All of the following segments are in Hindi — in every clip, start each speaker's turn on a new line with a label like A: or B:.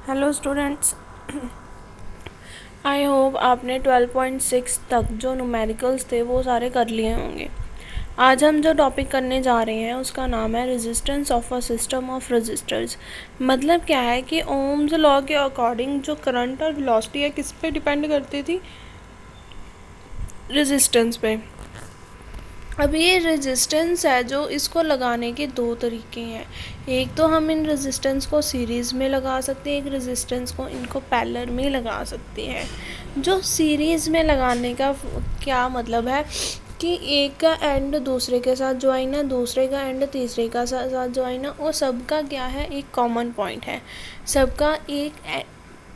A: हेलो स्टूडेंट्स, आई होप आपने 12.6 तक जो न्यूमेरिकल्स थे वो सारे कर लिए होंगे। आज हम जो टॉपिक करने जा रहे हैं उसका नाम है resistance of a system of registers. मतलब क्या है कि ओम्स लॉ के अकॉर्डिंग जो करंट और वेलोसिटी है किस पे डिपेंड करती थी? रेजिस्टेंस पे। अब ये रेजिस्टेंस है जो इसको लगाने के दो तरीके हैं। एक तो हम इन रेजिस्टेंस को सीरीज़ में लगा सकते हैं, एक रेजिस्टेंस को इनको पैरेलल में लगा सकते हैं। जो सीरीज़ में लगाने का क्या मतलब है कि एक का एंड दूसरे के साथ ज्वाइन है, दूसरे का एंड तीसरे का साथ ज्वाइन है, और सबका क्या है, एक कॉमन पॉइंट है। सबका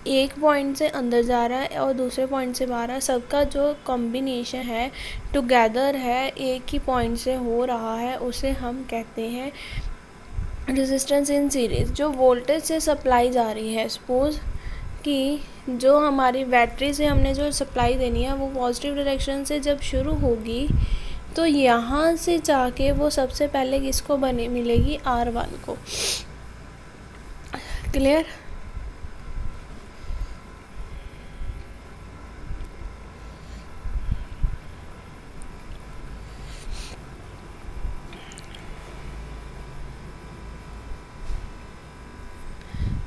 A: एक पॉइंट से अंदर जा रहा है और दूसरे पॉइंट से बाहर है। सबका जो कॉम्बिनेशन है, टुगेदर है, एक ही पॉइंट से हो रहा है, उसे हम कहते हैं रेजिस्टेंस इन सीरीज़। जो वोल्टेज से सप्लाई जा रही है, सपोज़ कि जो हमारी बैटरी से हमने जो सप्लाई देनी है वो पॉजिटिव डायरेक्शन से जब शुरू होगी तो यहाँ से जाके वो सबसे पहले किसको बने मिलेगी, R1 को। क्लियर?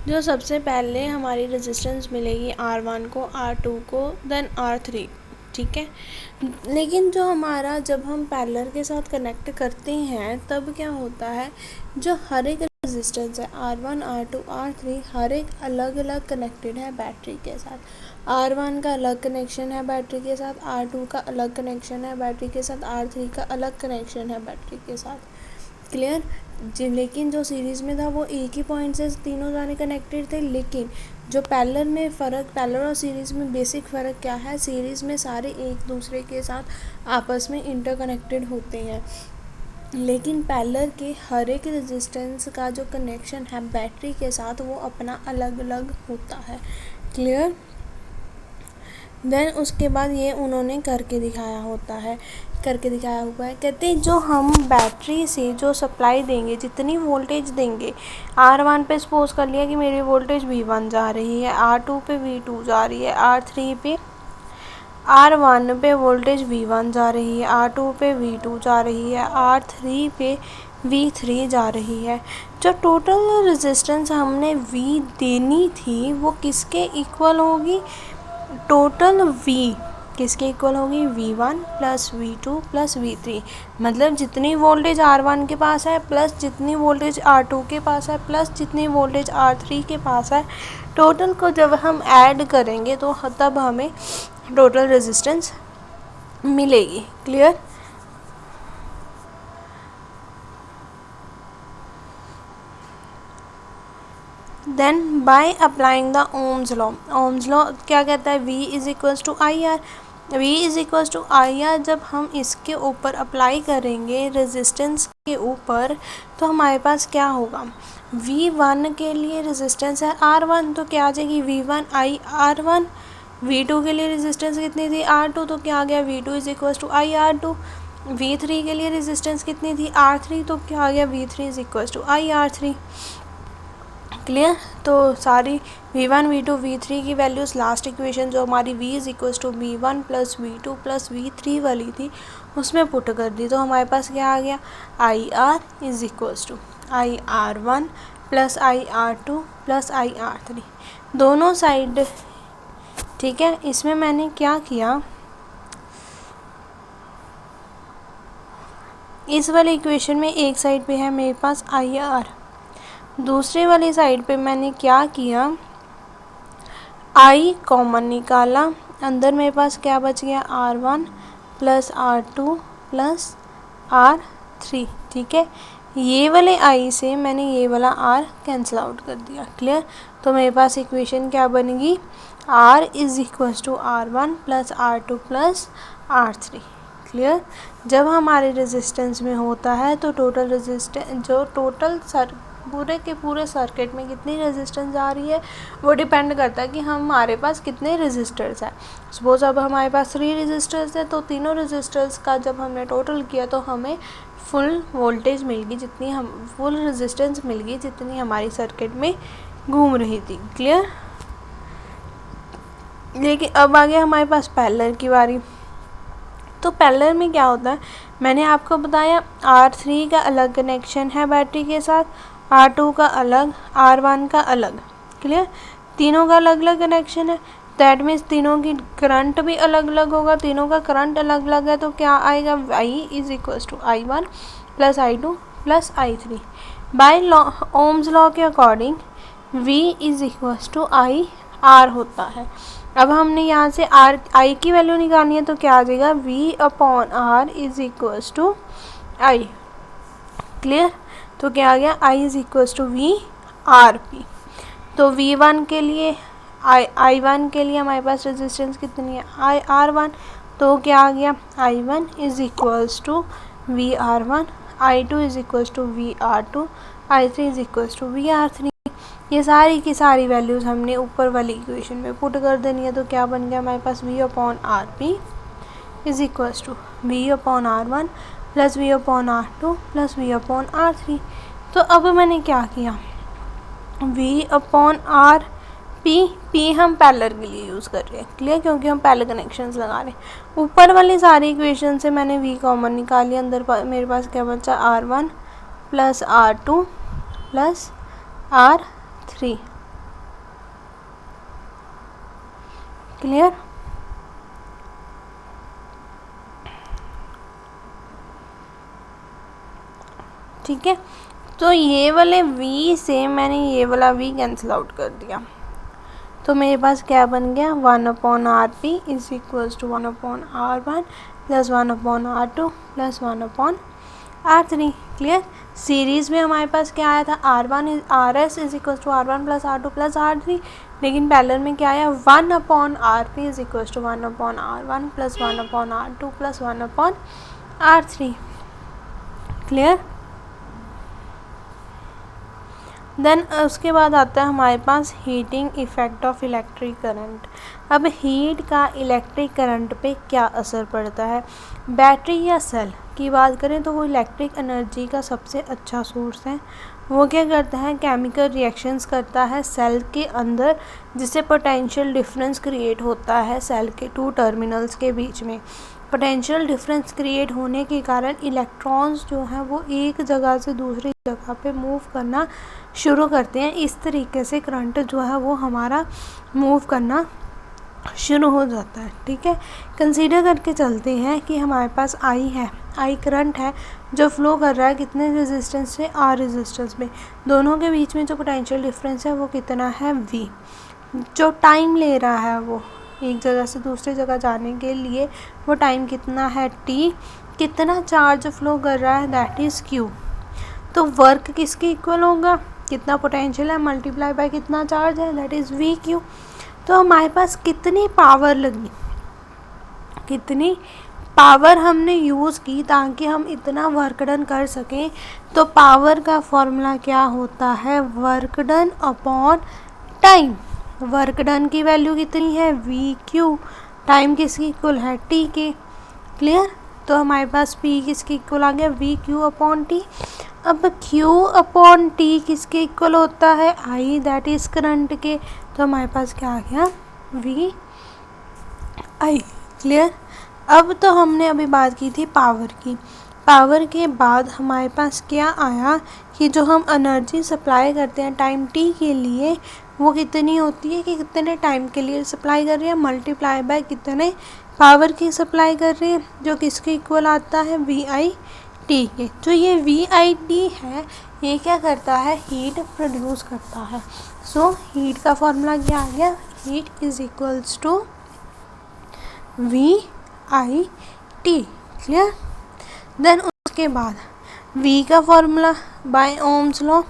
A: जो सबसे पहले हमारी रेजिस्टेंस मिलेगी R1 को, R2 को, देन R3। ठीक है, लेकिन जो हमारा जब हम पैरेलल के साथ कनेक्ट करते हैं तब क्या होता है, जो हर एक रेजिस्टेंस है R1, R2, R3 हर एक अलग अलग कनेक्टेड है बैटरी के साथ। R1 का अलग कनेक्शन है बैटरी के साथ, R2 का अलग कनेक्शन है बैटरी के साथ, R3 का अलग कनेक्शन है बैटरी के साथ। क्लियर? जी, लेकिन जो सीरीज़ में था वो एक ही पॉइंट से तीनों जाने कनेक्टेड थे। लेकिन जो पैरेलल में फ़र्क, पैरेलल और सीरीज़ में बेसिक फ़र्क क्या है, सीरीज़ में सारे एक दूसरे के साथ आपस में इंटरकनेक्टेड होते हैं, लेकिन पैरेलल के हर एक रेजिस्टेंस का जो कनेक्शन है बैटरी के साथ वो अपना अलग अलग होता है। क्लियर? देन उसके बाद ये उन्होंने करके दिखाया होता है, करके दिखाया हुआ है। कहते हैं जो हम बैटरी से जो सप्लाई देंगे, जितनी वोल्टेज देंगे, R1 पे सपोज कर लिया कि मेरी वोल्टेज V1 जा रही है, R2 पे V2 जा रही है, R3 पे R1 पे वोल्टेज V1 जा रही है, R2 पे V2 जा रही है, R3 पे V3 जा रही है। जो टोटल रेजिस्टेंस हमने V देनी थी वो किसके इक्वल होगी, टोटल V किसके इक्वल होगी, V1 plus V2 plus V3। मतलब जितनी वोल्टेज R1 के पास है प्लस जितनी वोल्टेज R2 के पास है प्लस जितनी वोल्टेज R3 के पास है, टोटल को जब हम ऐड करेंगे तो तब हमें टोटल रेजिस्टेंस मिलेगी। Clear? Then by applying the Ohm's law, Ohm's law क्या कहता है, V is equals to I R. V is equals to I R जब हम इसके ऊपर अप्लाई करेंगे रेजिस्टेंस के ऊपर तो हमारे पास क्या होगा, V1 के लिए रेजिस्टेंस है R1 तो क्या आ जाएगी V1 आई R1। V2 के लिए रेजिस्टेंस कितनी थी R2 तो क्या आ गया V2 is equals to I R2। V3 के लिए रेजिस्टेंस कितनी थी R3 तो क्या आ गया V3 is equals to I R3। Clear? तो सारी V1, V2, V3 की वैल्यूज़ लास्ट इक्वेशन जो हमारी V is equals to V1 plus V2 plus V3 वाली थी उसमें पुट कर दी तो हमारे पास क्या आ गया, I R is equals to I R1 plus I R2 plus I R3 दोनों साइड। ठीक है, इसमें मैंने क्या किया, इस वाली इक्वेशन में एक साइड पे है मेरे पास आई आर, दूसरे वाली साइड पे मैंने क्या किया, आई कॉमन निकाला, अंदर मेरे पास क्या बच गया R1 plus R2 plus R3। ठीक है, ये वाले आई से मैंने ये वाला R कैंसिल आउट कर दिया। क्लियर? तो मेरे पास इक्वेशन क्या बनेगी, R is equals to R1 plus R2 plus R3। Clear? जब हमारे रेजिस्टेंस में होता है तो टोटल रेजिस्टेंस, जो टोटल पूरे के पूरे सर्किट में कितनी रेजिस्टेंस आ रही है वो डिपेंड करता है कि हमारे पास कितने रेजिस्टर्स हैं। सपोज अब हमारे पास 3 रेजिस्टर्स है तो तीनों रेजिस्टर्स का जब हमने टोटल किया तो हमें फुल वोल्टेज मिल गई, जितनी हम फुल रेजिस्टेंस मिल गई जितनी हमारी सर्किट में घूम रही थी। क्लियर। लेकिन अब आ गया हमारे पास पैरेलल की बारी। तो पैरेलल में क्या होता है, मैंने आपको बताया R3 का अलग कनेक्शन है बैटरी के साथ, R2 का अलग, R1 का अलग। क्लियर। तीनों का अलग अलग कनेक्शन है, दैट मीन्स तीनों की करंट भी अलग अलग होगा। तीनों का करंट अलग अलग है तो क्या आएगा, I is equal to I1 plus I2 plus I3। By law, Ohm's law के according V is equal to I R होता है। अब हमने यहाँ से I की वैल्यू निकालनी है तो क्या आ जाएगा, V upon R is equal to I। Clear. तो क्या आ गया, I is equal to V R P। तो V1 के लिए I1 के लिए हमारे पास रेजिस्टेंस कितनी है, R1। तो क्या आ गया, I1 is equals to V R1, I2 is equals to V R2, I3 is equals to V R3। ये सारी की सारी वैल्यूज़ हमने ऊपर वाली इक्वेशन में पुट कर देनी है। तो क्या बन गया हमारे पास, V upon R P is equals to V upon R1 plus V upon R2 plus V upon R3। तो अब मैंने क्या किया, V अपॉन आर पी हम पैरेलल के लिए यूज़ कर रहे हैं। क्लियर, क्योंकि हम पैरेलल कनेक्शंस लगा रहे हैं। ऊपर वाली सारी इक्वेशन से मैंने V कॉमन निकाल लिया, अंदर मेरे पास क्या बचा, R1 plus R2 plus R3। Clear. ठीक है, तो ये वाले V से मैंने ये वाला V कैंसिल आउट कर दिया। तो मेरे पास क्या बन गया, 1 upon R P is equals to 1 upon R1 plus 1 upon R2 plus 1 upon R3। Clear. Series में हमारे पास क्या आया था, RS is equals to R1 plus R2 plus R3। लेकिन पैरेलल में क्या आया, 1 upon R P is equals to 1 upon R1 plus 1 upon R2 plus 1 upon R3। Clear. Then उसके बाद आता है हमारे पास heating effect of electric current. अब हीट का इलेक्ट्रिक करंट पे क्या असर पड़ता है। बैटरी या सेल की बात करें तो वो इलेक्ट्रिक एनर्जी का सबसे अच्छा सोर्स है। वो क्या करता है, केमिकल रिएक्शंस करता है सेल के अंदर, जिससे पोटेंशियल डिफरेंस क्रिएट होता है सेल के 2 टर्मिनल्स के बीच में। पोटेंशियल डिफरेंस क्रिएट होने के कारण इलेक्ट्रॉन्स जो हैं वो एक जगह से दूसरी जगह पे मूव करना शुरू करते हैं। इस तरीके से करंट जो है वो हमारा मूव करना शुरू हो जाता है। ठीक है, कंसीडर करके चलते हैं कि हमारे पास आई है, आई करंट है जो फ्लो कर रहा है कितने रेजिस्टेंस से, आर रेजिस्टेंस में। दोनों के बीच में जो पोटेंशियल डिफरेंस है वो कितना है, वी। जो टाइम ले रहा है वो एक जगह से दूसरी जगह जाने के लिए, वो टाइम कितना है, टी। कितना चार्ज फ्लो कर रहा है, दैट इज़ क्यू। तो वर्क किसके इक्वल होगा, कितना पोटेंशियल है मल्टीप्लाई बाय कितना चार्ज है, दैट इज़ वी क्यू। तो हमारे पास कितनी पावर लगी, कितनी पावर हमने यूज़ की ताकि हम इतना वर्क डन कर सकें। तो पावर का फॉर्मूला क्या होता है, work done upon time. Work done की वैल्यू कितनी है, वी क्यू। टाइम किसकी इक्वल है, टी के। क्लियर। तो हमारे पास पी किसके इक्वल आ गया, वी क्यू अपॉन टी। अब क्यू अपॉन टी किसके इक्वल होता है, आई, दैट इज़ करंट के। तो हमारे पास क्या आ गया, वी आई। क्लियर। अब तो हमने अभी बात की थी पावर की। पावर के बाद हमारे पास क्या आया कि जो हम एनर्जी सप्लाई करते हैं टाइम टी के लिए, वो कितनी होती है कि कितने टाइम के लिए सप्लाई कर रहे हैं, मल्टीप्लाई बाय कितने पावर की सप्लाई कर रहे हैं, जो किसके इक्वल आता है, वी आई टी के। जो ये वी आई टी है ये क्या करता है, हीट प्रोड्यूस करता है। सो हीट का फॉर्मूला क्या आ गया, heat is equals to V I T. Clear. Then उसके बाद V का formula by Ohm's law,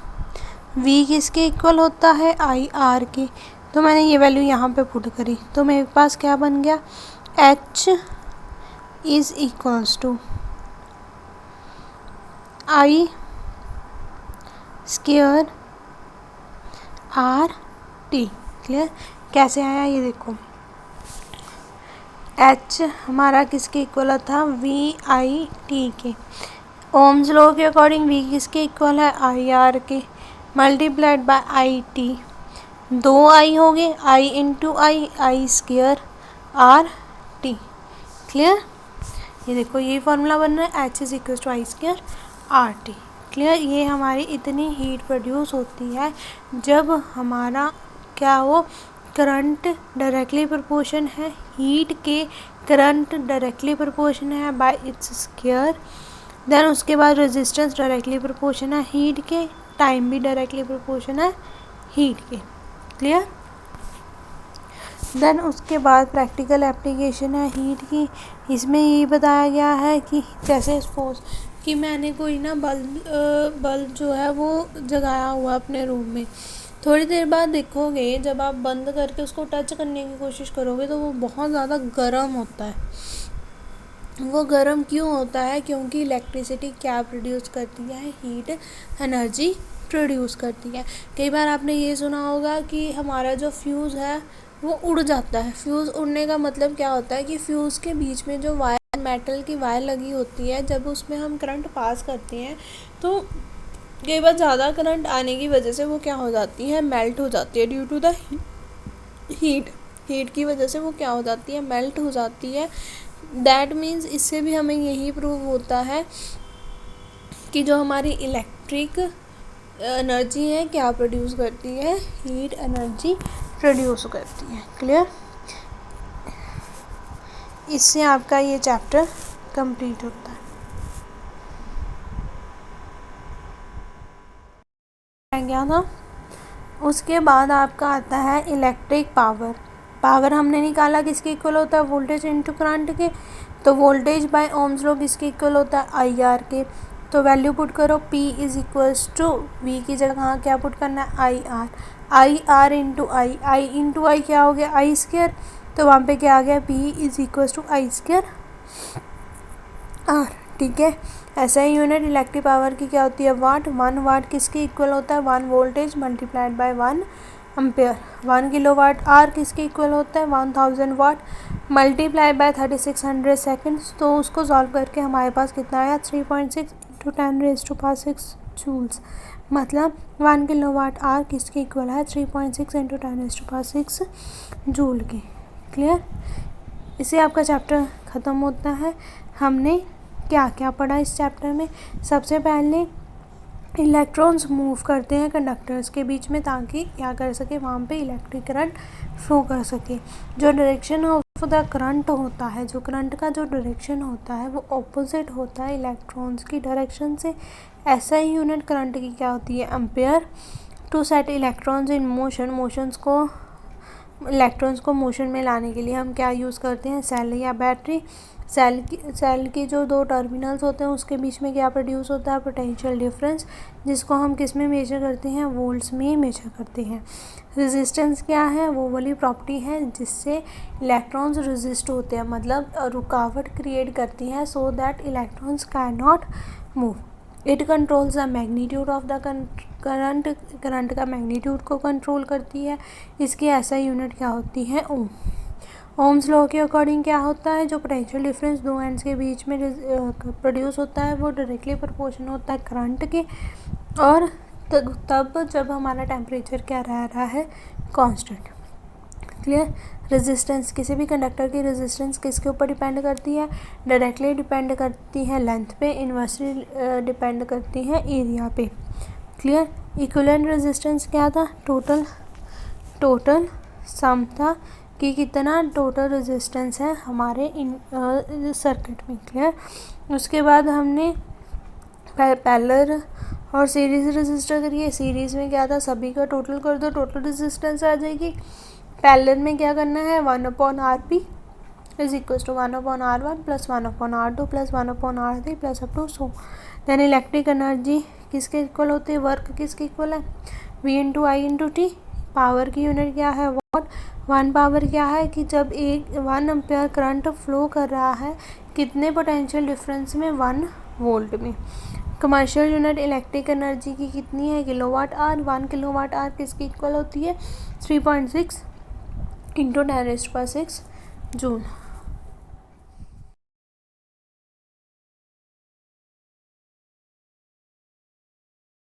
A: V किसके इक्वल होता है, आई आर के। तो मैंने ये वैल्यू यहाँ पे पुट करी तो मेरे पास क्या बन गया, H is equals to I square R T. Clear. कैसे आया ये देखो, H हमारा किसके इक्वल था, वी आई टी के। ओम्स लॉ के अकॉर्डिंग V किसके इक्वल है, आई आर के, मल्टीप्लाइड बाय आई टी। दो आई हो गए, I into I square R T. Clear? ये देखो ये फॉर्मूला बन रहा है, H=I² RT। क्लियर? ये हमारी इतनी हीट प्रोड्यूस होती है जब हमारा क्या हो, करंट डायरेक्टली प्रोपोर्शन है हीट के, करंट डायरेक्टली प्रोपोर्शन है बाय इट्स स्क्वायर। देन उसके बाद रेजिस्टेंस डायरेक्टली प्रोपोर्शन है हीट के, टाइम भी डायरेक्टली प्रोपोर्शन है हीट के। क्लियर? देन उसके बाद प्रैक्टिकल एप्लीकेशन है हीट की। इसमें ये बताया गया है कि जैसे सपोज कि मैंने कोई ना बल्ब जो है वो जगाया हुआ अपने रूम में, थोड़ी देर बाद देखोगे जब आप बंद करके उसको टच करने की कोशिश करोगे तो वो बहुत ज़्यादा गर्म होता है। वो गर्म क्यों होता है? क्योंकि इलेक्ट्रिसिटी क्या प्रोड्यूस करती है? हीट एनर्जी प्रोड्यूस करती है। कई बार आपने ये सुना होगा कि हमारा जो फ्यूज़ है वो उड़ जाता है। फ्यूज़ उड़ने का मतलब क्या होता है कि फ्यूज़ के बीच में जो वायर, मेटल की वायर लगी होती है, जब उसमें हम करंट पास करते हैं तो कई बार ज़्यादा करंट आने की वजह से वो क्या हो जाती है, मेल्ट हो जाती है ड्यू टू द हीट की वजह से वो क्या हो जाती है, मेल्ट हो जाती है। दैट मीन्स इससे भी हमें यही प्रूव होता है कि जो हमारी इलेक्ट्रिक एनर्जी है क्या प्रोड्यूस करती है, हीट एनर्जी प्रोड्यूस करती है। क्लियर? इससे आपका ये चैप्टर कंप्लीट होता है। क्या था? उसके बाद आपका आता है इलेक्ट्रिक पावर। पावर हमने निकाला किसके इक्वल होता है, वोल्टेज इनटू करंट के। तो वोल्टेज बाय ओम्स लॉ किसके इक्वल होता है, आई आर के। तो वैल्यू पुट करो, P = V की जगह क्या पुट करना है, आई आर इंटू आई क्या हो गया, आई स्क्वायर। तो वहाँ पे क्या आ गया, P = I² R। ठीक है? ऐसा ही यूनिट इलेक्ट्रिक पावर की क्या होती है, वाट। 1 वाट किसके इक्वल होता है, 1 voltage multiplied by 1 ampere. 1 kilowatt hour किसके इक्वल होता है, 1000 वाट मल्टीप्लाई बाय 3600 सेकेंड्स। तो उसको सॉल्व करके हमारे पास कितना आया, 3.6 × 10⁻⁶ जूल्स। मतलब 1 किलोवाट आर किसके इक्वल है, 3.6 × 10⁻⁶ जूल के। क्लियर? इसे आपका चैप्टर ख़त्म होता है। हमने क्या क्या पढ़ा इस चैप्टर में? सबसे पहले इलेक्ट्रॉन्स मूव करते हैं कंडक्टर्स के बीच में ताकि क्या कर सके, वहाँ पे इलेक्ट्रिक करंट फ्लो कर सके। जो डायरेक्शन ऑफ द करंट होता है, जो करंट का जो डायरेक्शन होता है वो ऑपोजिट होता है इलेक्ट्रॉन्स की डायरेक्शन से। ऐसा ही यूनिट करंट की क्या होती है, ampere. To set electrons in motion, electrons को मोशन में लाने के लिए हम क्या यूज़ करते हैं, सेल या बैटरी। सेल की जो 2 टर्मिनल्स होते हैं उसके बीच में क्या प्रोड्यूस होता है, पोटेंशियल डिफरेंस, जिसको हम किस में मेजर करते हैं, वोल्ट्स में मेजर करते हैं। रेजिस्टेंस क्या है, वो वाली प्रॉपर्टी है जिससे इलेक्ट्रॉन्स रेजिस्ट होते हैं, मतलब रुकावट क्रिएट करती है so that electrons can not move. It controls the magnitude of the current का मैग्नीट्यूड को कंट्रोल करती है। इसकी ऐसा यूनिट क्या होती है, ओम। ओम्स लॉ के अकॉर्डिंग क्या होता है, जो पोटेंशियल डिफरेंस 2 एंड्स के बीच में प्रोड्यूस होता है वो डायरेक्टली प्रोपोर्शनल होता है करंट के। और तब जब हमारा टेम्परेचर क्या रह रहा है, कांस्टेंट। क्लियर? रेजिस्टेंस, किसी भी कंडक्टर की रेजिस्टेंस किसके ऊपर डिपेंड करती है, डायरेक्टली डिपेंड करती है लेंथ पे, इनवर्सली डिपेंड करती है एरिया पे। क्लियर? इक्विवेलेंट रेजिस्टेंस क्या था, टोटल सम था कि कितना टोटल रेजिस्टेंस है हमारे इन सर्किट में। क्लियर? उसके बाद हमने पैरेलल और सीरीज़ रेजिस्टर करिए। सीरीज़ में क्या था, सभी का टोटल कर दो, टोटल रेजिस्टेंस आ जाएगी। पैरेलल में क्या करना है, 1/Rp = 1/R1 + 1/R2 + 1/R3 + up to so. Then electric energy किसके इक्वल होती है, वर्क किसके इक्वल है, V × I × T। पावर की यूनिट क्या है, वॉट। 1 पावर क्या है कि जब 1 एम्पेयर करंट फ्लो कर रहा है कितने पोटेंशियल डिफरेंस में, 1 वोल्ट में। कमर्शियल यूनिट इलेक्ट्रिक एनर्जी की कितनी है, किलोवाट आर। 1 किलोवाट आर किसकी इक्वल होती है, 3.6 × 10⁻⁶ जूल।